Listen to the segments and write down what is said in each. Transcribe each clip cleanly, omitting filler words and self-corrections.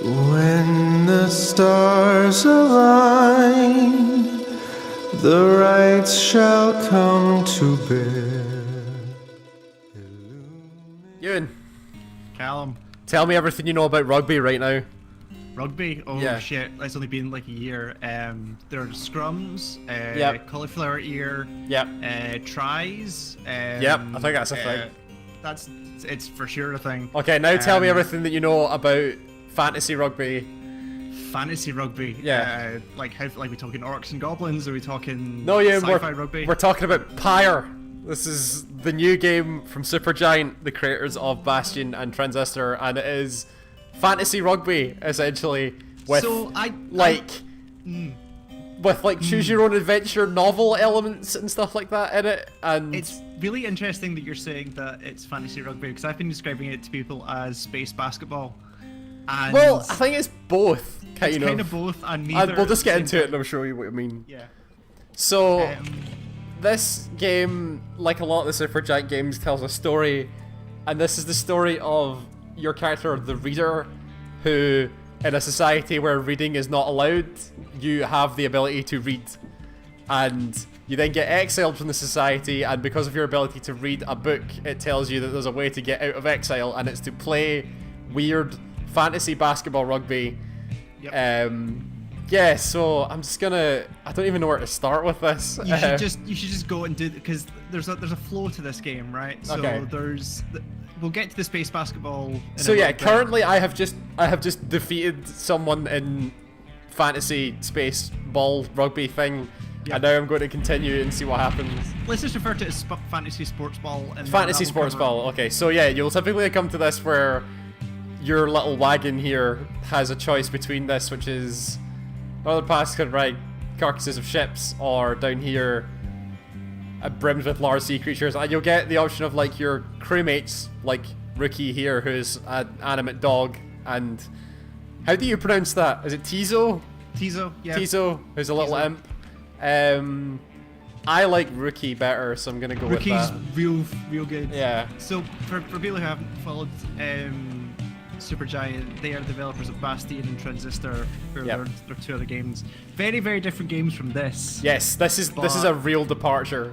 When the stars align, the right shall come to bear. Ewan, Callum. tell me everything you know about rugby right now. Rugby? Oh Yeah. shit, it's only been like a year. There's scrums, Yep. cauliflower ear, Yep. tries. Yep, I think that's a thing. It's for sure a thing. Okay, now tell me everything that you know about fantasy rugby. Fantasy rugby. Yeah. Like we talking orcs and goblins? Are we talking No, yeah, sci-fi rugby? we're talking about Pyre. This is the new game from Supergiant, the creators of Bastion and Transistor, and it is fantasy rugby essentially with with choose your own adventure novel elements and stuff like that in it. And It's really interesting that you're saying that it's fantasy rugby because I've been describing it to people as space basketball. And well, I think it's both. it's kind of both, and neither. We'll just get into it and I'll show you what I mean. Yeah. So, this game, like a lot of the Supergiant games, tells a story, and this is the story of your character, the reader, who, in a society where reading is not allowed, you have the ability to read. And you then get exiled from the society, and because of your ability to read a book, it tells you that there's a way to get out of exile, and it's to play weird fantasy basketball rugby. Yep. Yeah, so I'm just gonna. I don't even know where to start with this. You should just go and do because there's a flow to this game, right? So Okay. we'll get to the space basketball. So yeah, currently I have just defeated someone in fantasy space ball rugby thing, Yep. and now I'm going to continue and see what happens. Let's just refer to it as fantasy sports ball. And Fantasy that will sports cover- ball. Okay, so yeah, you'll typically come to this where your little wagon here has a choice between this, which is other paths could ride carcasses of ships, or down here brims with large sea creatures, and you'll get the option of like your crewmates, like Rookie here, who's an animate dog, and how do you pronounce that? Is it Tizo? Tizo, yeah. Tizo, who's a little Tizo. imp. I like Rookie better, so I'm gonna go Rookie's with that. real good. Yeah. So for people who haven't followed Supergiant, they are the developers of Bastion and Transistor, who are Yep. their two other games. Very, very different games from this. Yes, this is a real departure.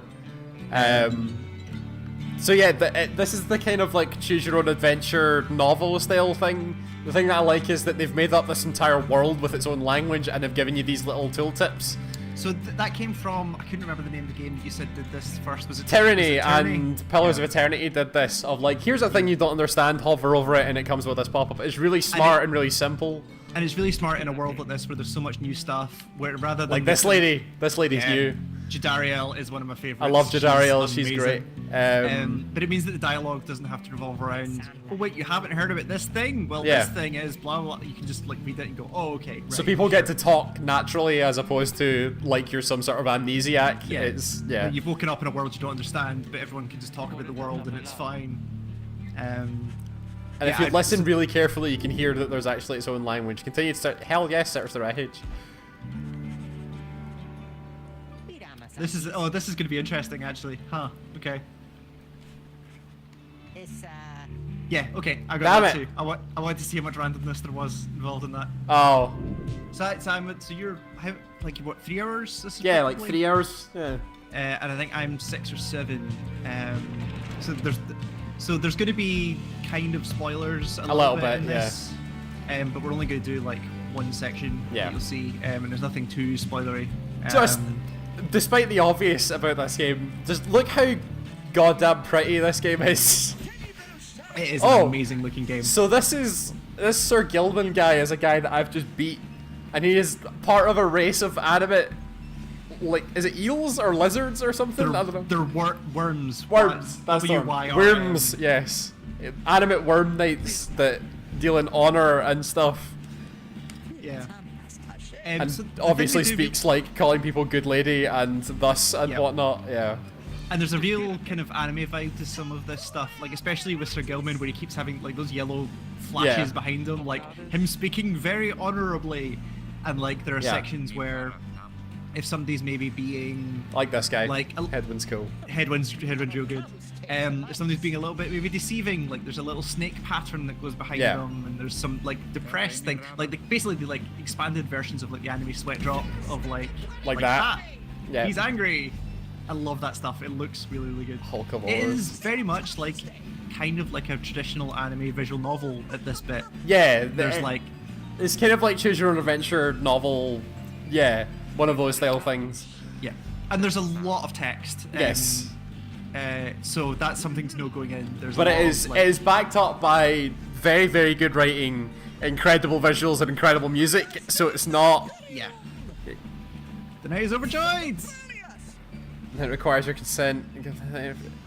So yeah, this is the kind of like choose your own adventure novel style thing. The thing that I like is that they've made up this entire world with its own language and have given you these little tooltips. So that came from, I couldn't remember the name of the game that you said did this first. Was it Tyranny Tyranny? and Pillars of Eternity did this, of like, here's a thing you don't understand, hover over it and it comes with this pop-up. It's really smart and really simple. And it's really smart in a world like this where there's so much new stuff, where rather than Like this lady's new. Jadariel is one of my favorites. I love Jadariel, she's great. amazing. But it means that the dialogue doesn't have to revolve around, oh wait, you haven't heard about this thing? Well, Yeah. this thing is blah blah. You can just like read it and go, oh okay. Right, So people get to talk naturally as opposed to like you're some sort of amnesiac. Yeah. You've woken up in a world you don't understand, but everyone can just talk about the world and it's fine. And if you listen really carefully, you can hear that there's actually its own language. Continue to start. Hell yes, search the wreckage. This is going to be interesting actually. Huh. Okay. Yeah. Okay. I got Damn that it. too. I wanted to see how much randomness there was involved in that. Oh. So you're like what 3 hours? This is Yeah, like probably? 3 hours. Yeah. And I think I'm 6 or 7. So there's going to be kind of spoilers a little bit in this. But we're only going to do like one section. Yeah. That you'll see, and there's nothing too spoilery. Just, despite the obvious about this game, just look how goddamn pretty this game is. It is an amazing looking game. So this Sir Gilman guy is a guy that I've just beat, and he is part of a race of animate, like, is it eels or lizards or something? I don't know. They're worms. Worms. That's the one. W-Y-R-M. Worms. Yes. Animate worm knights that deal in honor and stuff. Yeah. And so the obviously thing they do- speaks like calling people good lady and thus and Yep. whatnot. Yeah. And there's a real kind of anime vibe to some of this stuff, like especially with Sir Gilman, where he keeps having like those yellow flashes Yeah. behind him, like him speaking very honorably, and like there are Yeah. sections where if somebody's maybe being Like this guy. like Headwind's cool. Headwind's real good. if somebody's being a little bit maybe deceiving, like there's a little snake pattern that goes behind them, and there's some like depressed thing, like basically the like expanded versions of like the anime Sweat Drop of like that. Yeah. He's angry. I love that stuff. It looks really, really good. Hulk of It is very much like kind of like a traditional anime visual novel at this bit. Yeah, there's like it's kind of like choose your own adventure novel. Yeah, one of those style things. Yeah, and there's a lot of text. Yes. So that's something to know going in. But it is backed up by very, very good writing, incredible visuals, and incredible music. So it's not. Yeah. The night is overjoyed. It requires your consent.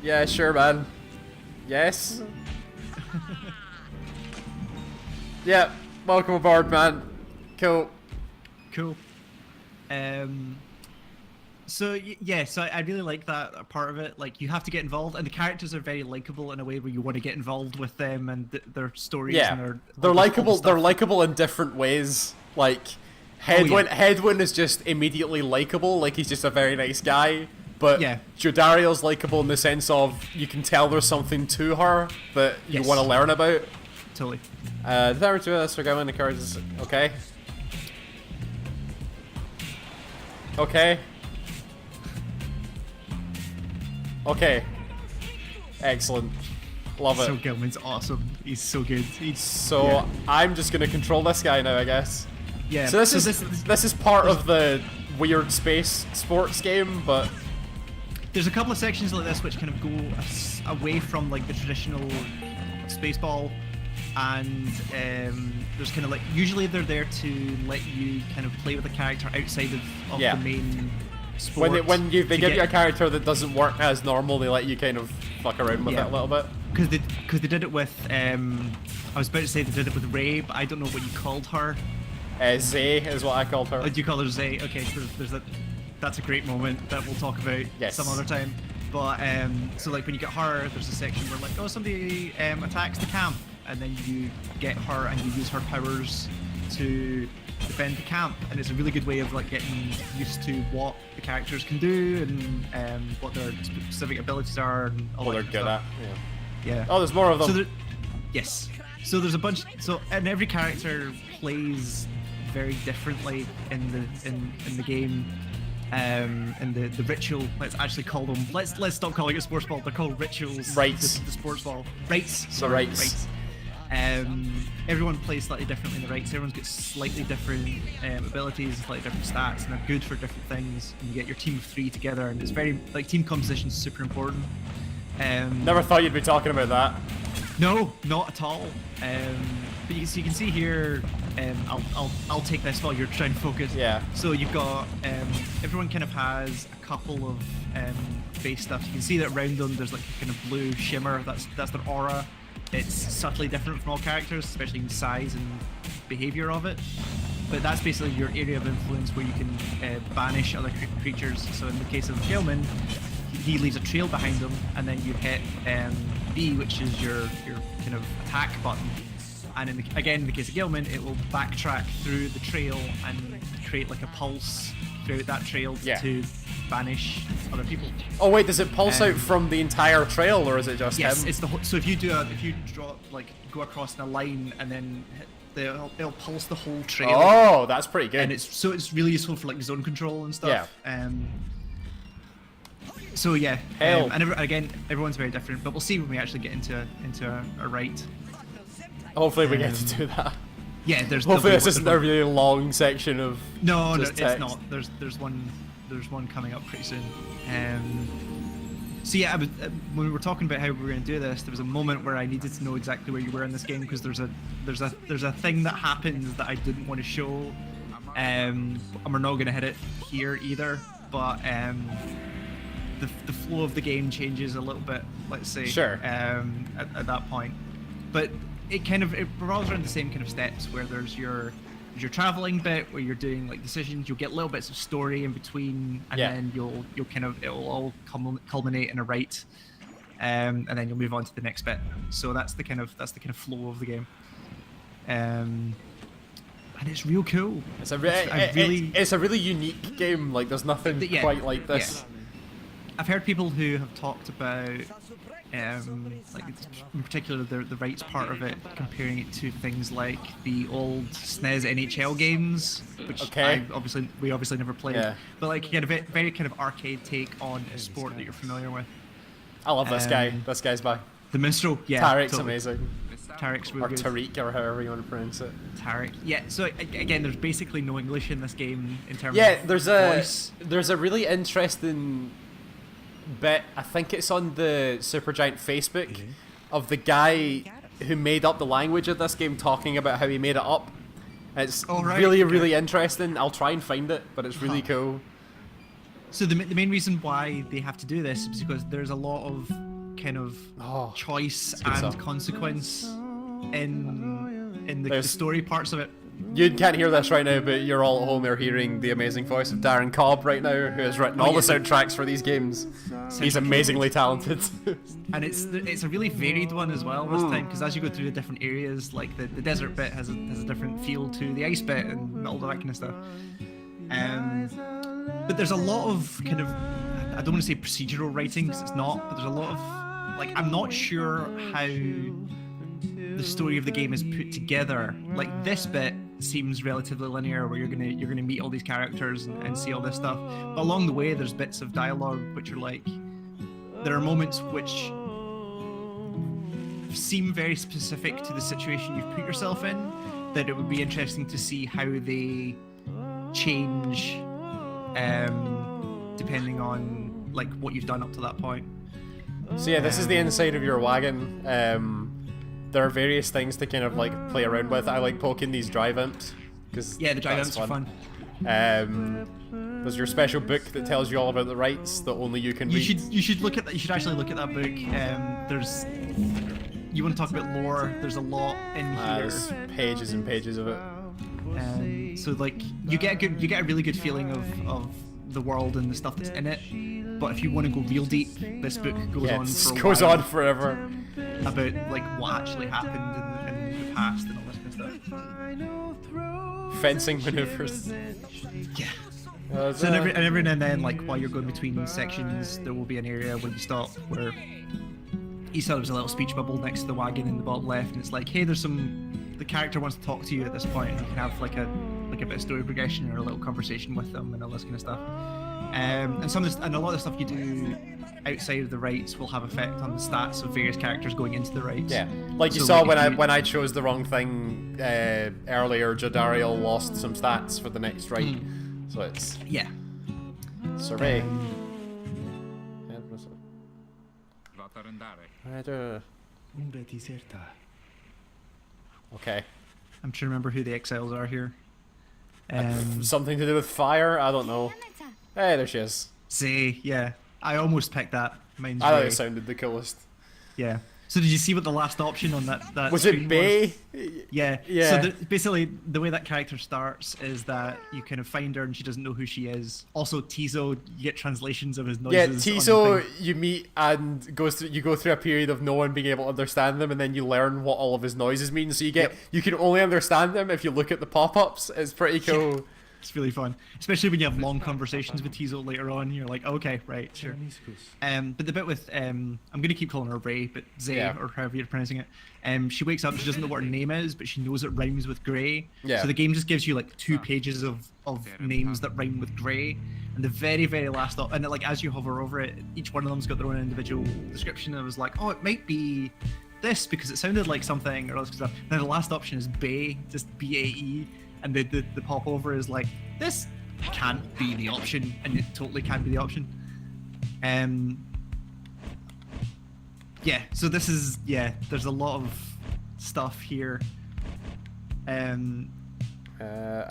Yeah, sure, man. Yes. Yeah. Welcome aboard, man. Cool. Cool. So yeah, so I really like that part of it. Like you have to get involved, and the characters are very likable in a way where you want to get involved with them and their stories. Yeah, and they're likable. They're likable in different ways. Like Headwind is just immediately likable. Like he's just a very nice guy. But Jodario's likable in the sense of you can tell there's something to her that you want to learn about. Totally. The power to us, we're going. The cards is okay. Okay. Okay. Excellent. Love it. So Gilman's awesome. He's so good. I'm just gonna control this guy now, I guess. Yeah. So this is part of the weird space sports game, but there's a couple of sections like this which kind of go away from like the traditional space ball, and there's kind of like usually they're there to let you kind of play with the character outside of the main sport. When they give you a character that doesn't work as normal, they let you kind of fuck around with it a little bit. Because they did it with I was about to say they did it with Ray, but I don't know what you called her. Zay is what I called her. Oh, do you call her Zay? Okay, so there's that. That's a great moment that we'll talk about some other time. But so like when you get her, there's a section where like, oh, somebody attacks the camp, and then you get her and you use her powers to defend the camp, and it's a really good way of like getting used to what the characters can do and what their specific abilities are and all what that they're good stuff. at. Yeah. Oh, there's more of them. Yes. So there's a bunch. So and every character plays very differently in the game. And the ritual, let's actually call them. Let's stop calling it sports ball. They're called rituals. Rights. The sports ball. Rights. The rights. Everyone plays slightly differently in the rights. Everyone's got slightly different abilities, slightly different stats, and they're good for different things. And you get your team of 3 together, and it's very like team composition is super important. Never thought you'd be talking about that. No, not at all. But you can see here. I'll take this while you're trying to focus. Yeah. So you've got everyone kind of has a couple of base stuff. You can see that around them there's like a kind of blue shimmer. That's their aura. It's subtly different from all characters, especially in size and behavior of it. But that's basically your area of influence where you can banish other creatures. So in the case of Gilman, he leaves a trail behind him, and then you hit B, which is your kind of attack button. And in the case of Gilman, it will backtrack through the trail and create like a pulse throughout that trail to banish other people. Oh wait, does it pulse out from the entire trail, or is it just him? Yes, it's the whole. So if you draw like go across in a line and then it'll pulse the whole trail. Oh, that's pretty good. And it's really useful for like zone control and stuff. Yeah. So yeah, and again, everyone's very different, but we'll see when we actually get into a right. Hopefully we get to do that. Yeah, hopefully this isn't a really long section of no, text. It's not. There's one coming up pretty soon. So yeah, when we were talking about how we were going to do this, there was a moment where I needed to know exactly where you were in this game because there's a thing that happens that I didn't want to show, and we're not going to hit it here either. But the flow of the game changes a little bit. Let's say at that point, but it revolves around the same kind of steps where there's your traveling bit where you're doing like decisions. You'll get little bits of story in between, and then it'll all culminate in a right, and then you'll move on to the next bit. So that's the kind of flow of the game, and it's real cool. It's a really unique game. Like there's nothing quite like this. I've heard people who have talked about, like in particular the rights part of it, comparing it to things like the old SNES NHL games, which we obviously never played. Yeah. But like again, a very kind of arcade take on a sport that you're familiar with. I love this guy. This guy's back. The minstrel, yeah. Tarek's totally. amazing. Tarek's really Or good. Tariq, or however you want to pronounce it. Tarek. Yeah. So again, there's basically no English in this game in terms of there's voice. there's a really interesting bit. I think it's on the Supergiant Facebook of the guy who made up the language of this game talking about how he made it up. It's really interesting. I'll try and find it, but it's really cool. So the main reason why they have to do this is because there's a lot of kind of choice and stuff. consequence in the story parts of it. You can't hear this right now, but you're all at home are hearing the amazing voice of Darren Cobb right now, who has written all the soundtracks for these games. He's amazingly talented. And it's a really varied one as well this time, because as you go through the different areas, like the desert bit has a different feel to the ice bit and all that kind of stuff. But there's a lot of kind of, I don't want to say procedural writing because it's not, but there's a lot of, like, I'm not sure how the story of the game is put together. Like this bit seems relatively linear, where you're gonna meet all these characters and see all this stuff. But along the way, there's bits of dialogue which are like, there are moments which seem very specific to the situation you've put yourself in, that it would be interesting to see how they change depending on like what you've done up to that point. So yeah, this is the inside of your wagon. There are various things to kind of like play around with. I like poking these drive imps because the drive imps are fun. There's your special book that tells you all about the rights that only you can read. You should look at that. You should actually look at that book. You want to talk about lore? There's a lot in here. There's pages and pages of it. So like you get a really good feeling of the world and the stuff that's in it. But if you want to go real deep, this book goes on forever about like what actually happened in the past and all this kind of stuff. Fencing maneuvers. Yeah. So every now and then, like while you're going between sections, there will be an area where you stop where you saw there's a little speech bubble next to the wagon in the bottom left, and it's like, hey, the character wants to talk to you at this point, and you can have like a bit of story progression or a little conversation with them and all this kind of stuff. And a lot of the stuff you do outside of the rights will have effect on the stats of various characters going into the rights. Yeah, like you saw when I chose the wrong thing earlier, Jadariel lost some stats for the next right. So it's survey. Okay. I'm trying to remember who the exiles are here. Something to do with fire? I don't know. Hey, there she is. See, yeah. I almost picked that. Mine's I thought Ray. it sounded the coolest. Yeah. So did you see what the last option on that was screen it Bay? Yeah. Yeah. So basically, the way that character starts is that you kind of find her and she doesn't know who she is. Also, Tizo, you get translations of his noises. Yeah, on the Tizo, thing. you meet and you go through a period of no one being able to understand them, and then you learn what all of his noises mean. So you can only understand them if you look at the pop-ups. It's pretty cool. Yeah. It's really fun, especially when you have long conversations with Tizo later on. You're like, okay, right, sure. But the bit with I'm gonna keep calling her Ray, but Zay or however you're pronouncing it. She wakes up and she doesn't know what her name is, but she knows it rhymes with Grey. Yeah. So the game just gives you like 2 pages of names that rhyme with Grey, and the very last and like as you hover over it, each one of them's got their own individual description. And I was like, oh, it might be this because it sounded like something or all this stuff. And then the last option is Bae, just BAE. And the pop over is like, this can't be the option, and it totally can be the option. So this is there's a lot of stuff here. A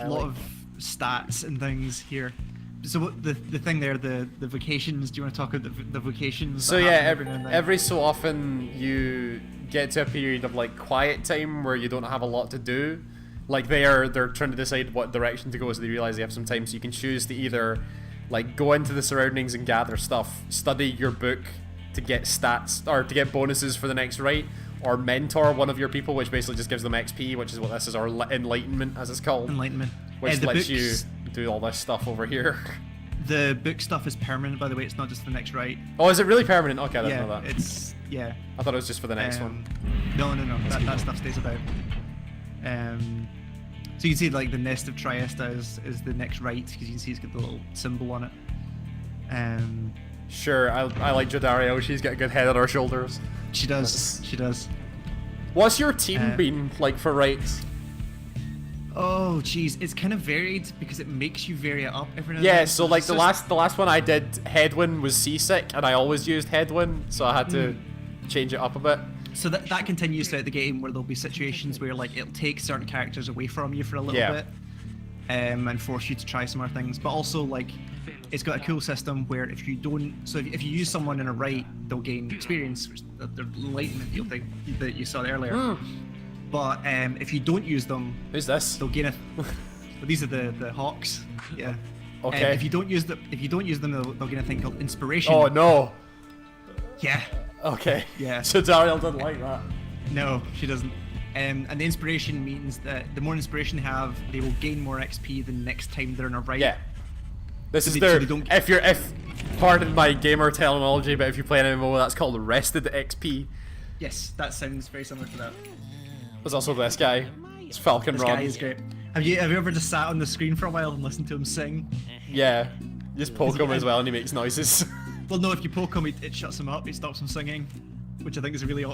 lot of stats and things here. So what the thing there, the vocations, do you want to talk about the vocations? So yeah, every so often you get to a period of like quiet time where you don't have a lot to do. Like they're trying to decide what direction to go, so they realize they have some time. So you can choose to either like go into the surroundings and gather stuff, study your book to get stats or to get bonuses for the next right, or mentor one of your people, which basically just gives them XP, which is what this is, or enlightenment as it's called. Enlightenment, which lets you do all this stuff over here. The book stuff is permanent, by the way. It's not just the next write. Oh, is it really permanent? Okay, I didn't know that. Yeah. I thought it was just for the next one. No. That stuff stays about. So you can see like the nest of Triesta is the next write because you can see it's got the little symbol on it. Sure, I like Jodario. She's got a good head on her shoulders. She does. She does. What's your team been like for writes? Oh, jeez, it's kind of varied because it makes you vary it up every now and Yeah, then. so like the last one I did, Headwind was seasick, and I always used Headwind, so I had to change it up a bit. So that continues throughout the game where there'll be situations where like it'll take certain characters away from you for a little bit, and force you to try some more things. But also like it's got a cool system where if you don't, so if you use someone in a write, they'll gain experience, which they're enlightenment thing that you saw earlier. But if you don't use them, who's this? They'll gain a. Well, these are the hawks. Yeah. Okay. If you don't use them, they'll gain a thing called inspiration. Oh no. Yeah. Okay. Yeah. So Dariel doesn't like that. No, she doesn't. And the inspiration means that the more inspiration they have, they will gain more XP the next time they're in a write. Yeah. This is so their. they don't- If pardon my gamer terminology, but if you play an MMO, that's called rested XP. Yes, that sounds very similar to that. There's also this guy. It's Falcon This Ron. guy is great. Have you ever just sat on the screen for a while and listened to him sing? Yeah. You just poke him as well, and he makes noises. Well, no, if you poke him, it shuts him up. It stops him singing, which I think is a really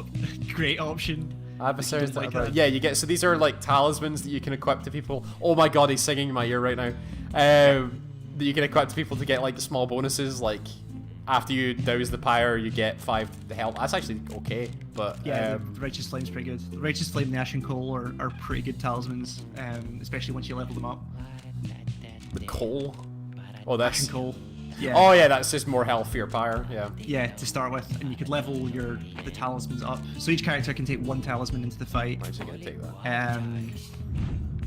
great option. Adversaries Like that that. yeah, you get so these are like talismans that you can equip to people. Oh my god, he's singing in my ear right now. That you can equip to people to get like the small bonuses, like after you douse the pyre, you get 5 health. That's actually okay, but Yeah, the Righteous Flame's pretty good. The Righteous Flame and the Ashen Coal are pretty good talismans, especially once you level them up. the coal. Oh, that's Ashen Coal. Yeah. Oh yeah, that's just more health for your pyre. Yeah. Yeah, to start with, and you could level the talismans up. So each character can take 1 talisman into the fight. I'm actually gonna take that.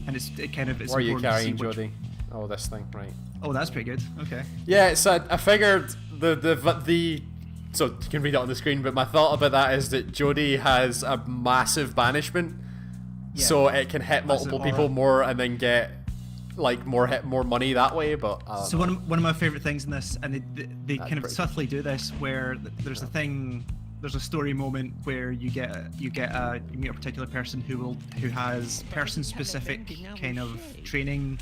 And it's important Where are you to see carrying, which- Jody? Oh, this thing, right? Oh, that's pretty good. Okay. Yeah, so I figured the so you can read it on the screen, but my thought about that is that Jody has a massive banishment, Yeah. so it can hit multiple Massive people aura. more and then get like more money that way. But I don't So know. one of my favorite things in this, and they kind of pretty subtly do this, where there's a story moment where you meet a particular person who has person specific kind of training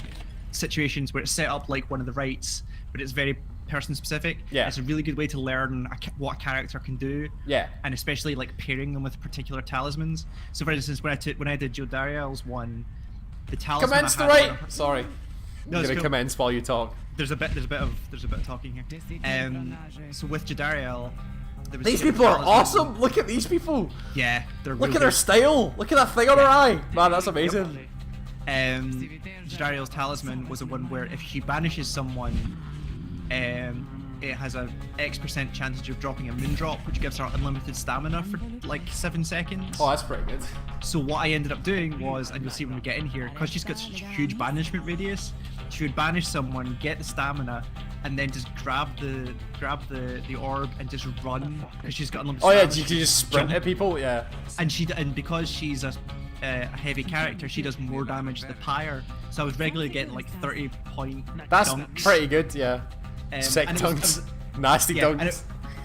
situations where it's set up like one of the rights, but it's very person specific. Yeah. It's a really good way to learn what a character can do. Yeah. And especially like pairing them with particular talismans. So for instance, when I did Jodariel's one, the talisman Commence the I had on right. her- Sorry, No, I'm it's gonna cool. commence while you talk. There's a bit of talking here. So with Jodariel, there was These different people are talismans. awesome. Look at these people. Yeah, they're Look real at their good. style. Look at that thing on her eye. Man, that's amazing. Jodariel's talisman was the one where if she banishes someone, it has a X% chance of dropping a moon drop, which gives her unlimited stamina for like 7 seconds. Oh, that's pretty good. So what I ended up doing was, and you'll see when we get in here, because she's got such a huge banishment radius, she would banish someone, get the stamina, and then just grab the orb and just run because she's got unlimited. Oh yeah, stamina. you can just sprint at people. Yeah. And because she's a heavy character, she does more damage to the pyre. So I was regularly getting like 30-point That's dunks. pretty good. Yeah. Sick and it was- dunks. Nasty Yeah, and dunks.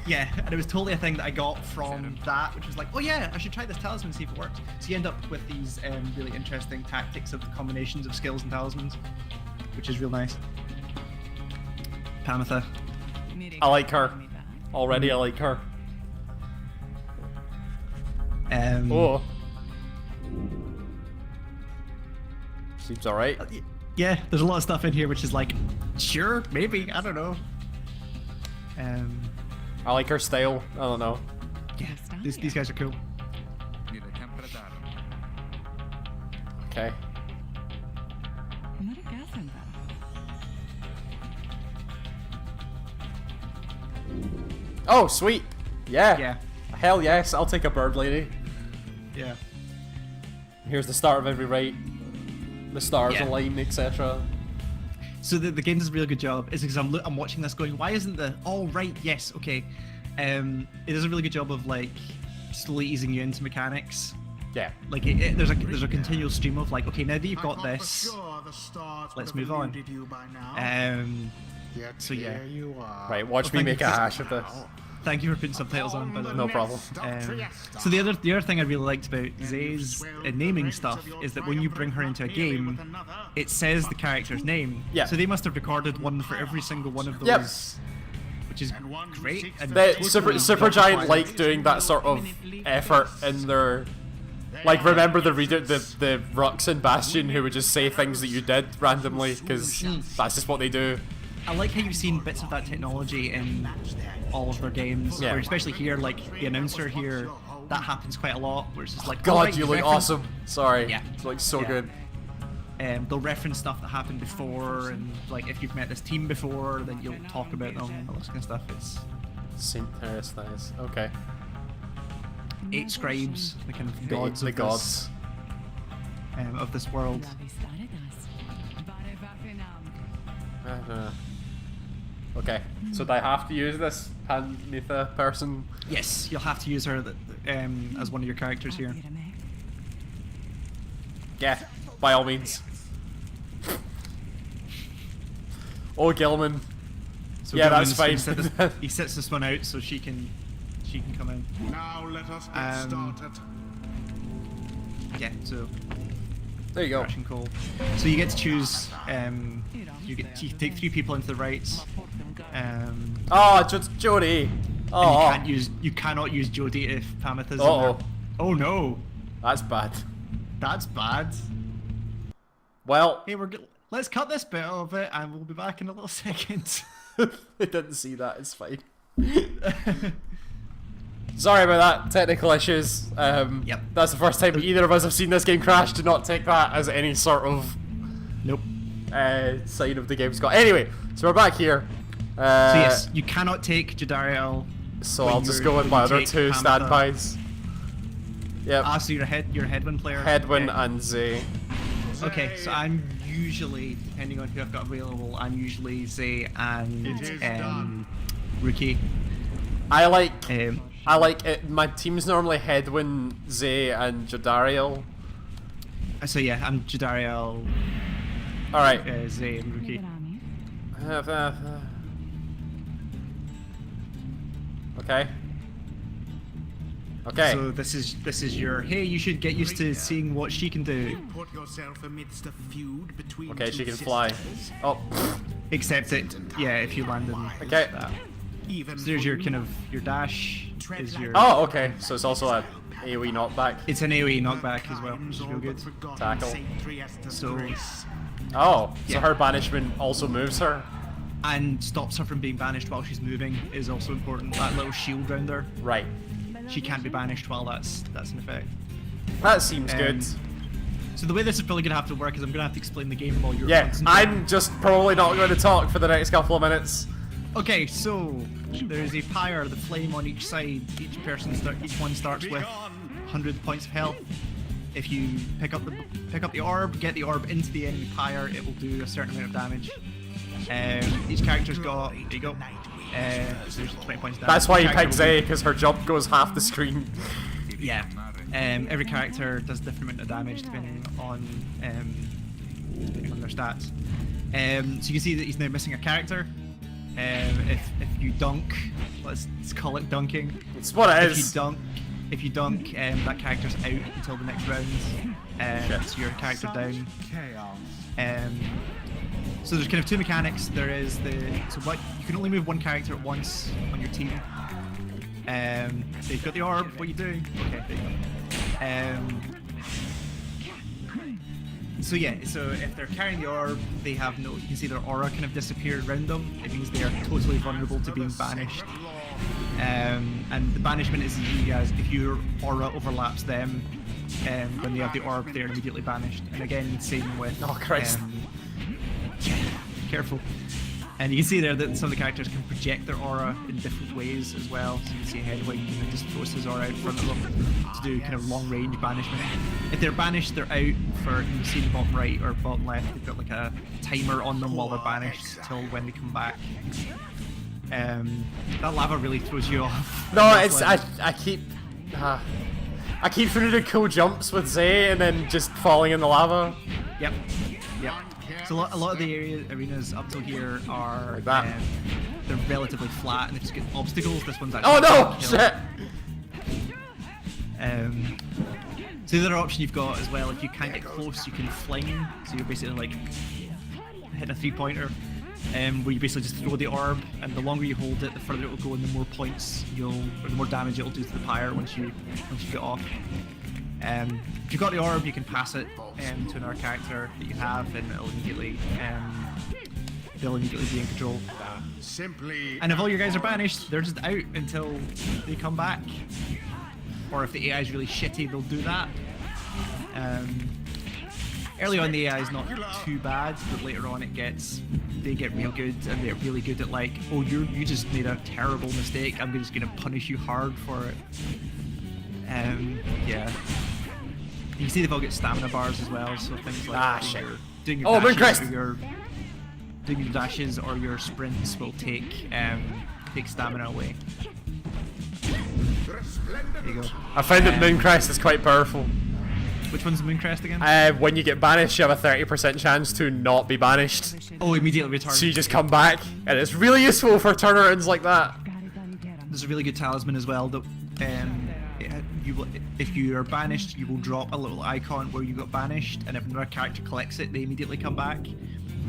and it was totally a thing that I got from that, which was like, oh yeah, I should try this talisman, see if it works. So you end up with these really interesting tactics of the combinations of skills and talismans, which is real nice. Pamitha. I like her. Already, I like her. Oh. Seems alright. Yeah, there's a lot of stuff in here which is like, sure, maybe, I don't know. I like her style. I don't know. Yeah, these guys are cool. Okay. Oh, sweet. Yeah. Yeah. Hell yes, I'll take a bird lady. Yeah. Here's the start of every raid. The stars Yeah. align, etc. So the game does a really good job. Is because I'm watching this going, why isn't the right? Yes, okay. It does a really good job of like slowly easing you into mechanics. Yeah. Like there's a continual stream of like, okay, now that you've got this, let's move on. So yeah. Right, watch me make a hash of this. Thank you for putting subtitles on, by the way. No problem. So the other thing I really liked about Zay's naming stuff is that when you bring her into a game, it says the character's name. Yeah. So they must have recorded one for every single one of those. Yep. Which is great. And Supergiant like doing that sort of effort in their. Like, remember the Rux and Bastion who would just say things that you did randomly, because that's just what they do. I like how you've seen bits of that technology in all of their games, where especially here, like the announcer here, that happens quite a lot, where it's just like, God, oh, right, you look awesome. Sorry. Yeah. You look so good. They'll reference stuff that happened before, and like if you've met this team before, then you'll talk about them and all this kind of stuff. It's Saint Terrace, nice. Okay. 8 scribes, the kind of gods the of gods. Of this world. Okay, so do I have to use this Panetha person? Yes, you'll have to use her as one of your characters here. Yeah, by all means. Oh, Gilman. So yeah, that's Gilman's fine. He sets this one out so she can come in. Now let us get started. Yeah, so there you go. Crash and Cole. So you get to choose. You take 3 people into the rights. Oh, Jodie. Oh. And you cannot use Jodie if Pametha's in Uh-oh. there. Oh no. That's bad. That's bad. Well, Hey, let's cut this bit of it, and we'll be back in a little second. I didn't see that. It's fine. Sorry about that. Technical issues. Yep. That's the first time either of us have seen this game crash. Do not take that as any sort of Nope. sign of the game's got. Anyway, so we're back here. So yes, you cannot take Jadariel. So I'll just go with my other 2 standbys. Yep. Ah, so you're a Headwind player. Headwind Okay. and Zay. Okay, so I'm usually, depending on who I've got available, I'm usually Zay and Rookie. I like it. My team's normally Headwind, Zay, and Jadariel. So yeah, I'm Jadariel, Alright. Zay, and Rookie. Okay. Okay. So this is your, hey, you should get used to seeing what she can do. Put yourself amidst a feud between Okay, two she can fly. sisters. Oh. Except it, yeah, if you land in Okay. that. Even So there's for your you. kind of your dash is your. Oh, okay. So it's also a AoE knockback. It's an AoE knockback as well, which is real good. Tackle. So Oh, so Yeah. her banishment also moves her. and stops her from being banished while she's moving is also important. That little shield around her, Right. she can't be banished while that's in effect. That seems good. So the way this is probably gonna have to work is I'm gonna have to explain the game while you're. Yeah, concentrating. I'm just probably not going to talk for the next couple of minutes. Okay, so there's a pyre, the flame on each side. Each one starts with 100 points of health. If you pick up the orb, get the orb into the enemy pyre, it will do a certain amount of damage. Each character's got, there you go. So there's 20 points of damage. That's why you Each character picked will Zay, because her jump goes half the screen. Yeah. Every character does a different amount of damage depending on their stats. So you can see that he's now missing a character. If you dunk, let's call it dunking. It's what it If you is. dunk, that character's out until the next round. So your character down. So there's kind of 2 mechanics. There is you can only move one character at once on your team. So you've got the orb. What are you doing? Okay, there you go. So yeah, so if they're carrying the orb, they have no. You can see their aura kind of disappear around them. It means they are totally vulnerable to being banished. And the banishment is easy as if your aura overlaps them, when they have the orb, they're immediately banished. And again, same with. Oh, Christ. Careful. And you can see there that some of the characters can project their aura in different ways as well. So you can see Headwind kind of just throws his aura out in front of them to do kind of long range banishment. If they're banished, they're out for, you can see the bottom right or bottom left, they've got like a timer on them while they're banished till when they come back. That lava really throws you off. No, it's I keep trying to do cool jumps with Zay and then just falling in the lava. Yep. Yep. So a lot of the arenas up till here are Like that. they're relatively flat and they just get obstacles. This one's actually Oh no! kill. Shit! So the other option you've got as well, if you can't get close, you can fling. So you're basically like hitting a 3-pointer, where you basically just throw the orb, and the longer you hold it, the further it will go, and the more points or the more damage it will do to the pyre once you get off. If you've got the orb, you can pass it to another character that you have, and they'll immediately be in control. Simply. And if all your guys are banished, they're just out until they come back. Or if the AI is really shitty, they'll do that. Early on, the AI is not too bad, but later on, they get real good, and they're really good at like, oh, you just made a terrible mistake. I'm just gonna punish you hard for it. Yeah. You can see they've all got stamina bars as well, so things like shit. doing your Oh, dashes, Mooncrest! doing your dashes or your sprints will take stamina away. There you go. I find that Mooncrest is quite powerful. Which one's Mooncrest again? When you get banished, you have a 30% chance to not be banished. Oh, immediately return. So you just come back, and it's really useful for turnarounds like that. There's a really good talisman as well that if you are banished, you will drop a little icon where you got banished, and if another character collects it, they immediately come back,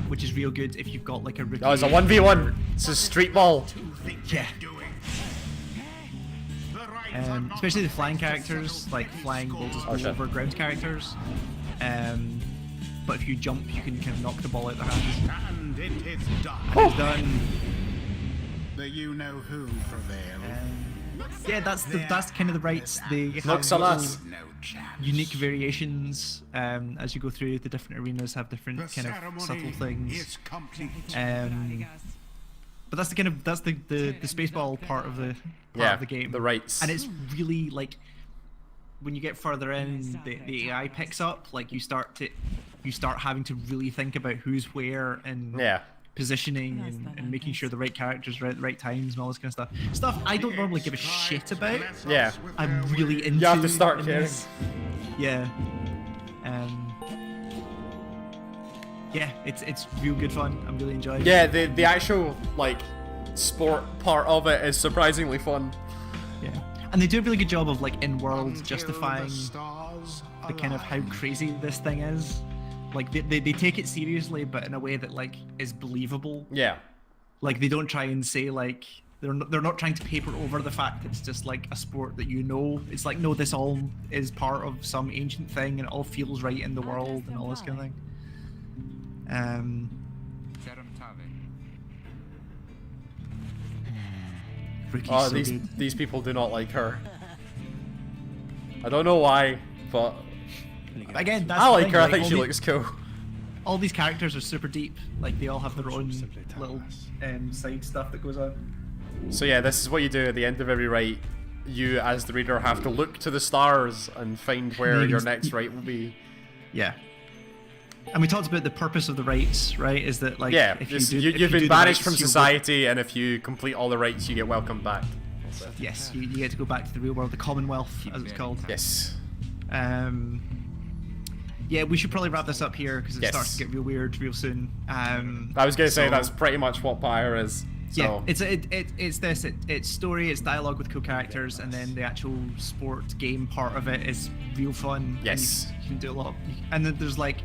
which is real good if you've got like a rookie. Oh, it's a 1v1. It's a street ball. Yeah. Especially the flying characters, like flying will just go over ground characters. But if you jump, you can kind of knock the ball out of their hands. And it is done. It's done. The you-know-who prevail. Yeah, that's kind of the rights. They Looks have a lot. little No chance. unique variations as you go through. The different arenas have different The kind of ceremony subtle things. is complete. But that's the spaceball part of the game. the rights. And it's really like when you get further in, the AI picks up. Like you start having to really think about who's where and positioning and making sure the right characters are at the right times and all this kind of stuff. Stuff I don't normally give a shit about. Yeah. I'm really into. You have to start in caring. this. Yeah. Yeah, it's real good fun. I'm really enjoying it. Yeah, the actual like sport part of it is surprisingly fun. Yeah. And they do a really good job of like in-world Until justifying the stars the kind of how crazy this thing is. Like they take it seriously, but in a way that like is believable. Yeah. Like they don't try and say like they're not trying to paper over the fact it's just like a sport that you know. It's like no, this all is part of some ancient thing and it all feels right in the world and all this kind of thing. Ricky's Oh, so good. these people do not like her. I don't know why, but Again, that's I the like thing, her. I think all she the- looks cool. All these characters are super deep. Like they all have their own little side stuff that goes on. So yeah, this is what you do at the end of every rite. You, as the reader, have to look to the stars and find where You your can- next rite will be. Yeah. And we talked about the purpose of the rites, right? Is that like Yeah, if you've do been the banished rites, from you'll go- society, and if you complete all the rites, you get welcomed back. Yes, you get to go back to the real world, the Commonwealth, as it's called. Yes. Yeah, we should probably wrap this up here because it Yes. starts to get real weird real soon. I was gonna say so- that's pretty much what Pyre is. So. Yeah, it's story, it's dialogue with cool characters, and then the actual sport game part of it is real fun. Yes. And you can do a lot, and then there's like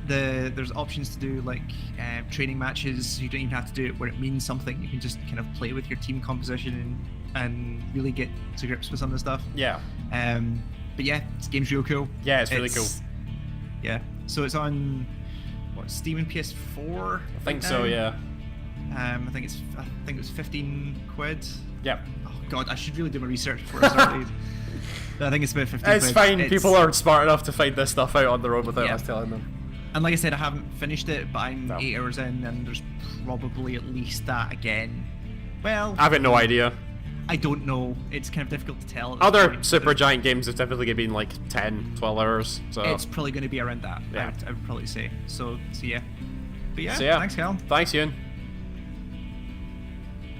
there's options to do like training matches. You don't even have to do it where it means something. You can just kind of play with your team composition and really get to grips with some of the stuff. Yeah. But yeah, this game's real cool. Yeah, it's really cool. Yeah, so it's on Steam and PS4. I think so. Yeah. I think it was 15 quid. Yep. Oh god, I should really do my research before I started. But I think it's about 15 It's quid. fine. People are smart enough to find this stuff out on their own without us telling them. And like I said, I haven't finished it, but I'm No. 8 hours in, and there's probably at least that again. Well, I've got no idea. I don't know. It's kind of difficult to tell. at this Other point. Supergiant games have typically been like 10, 12 hours. So. It's probably going to be around that. Yeah. I would probably say. So yeah. But yeah, So yeah. thanks, Cal. Thanks, Ewan.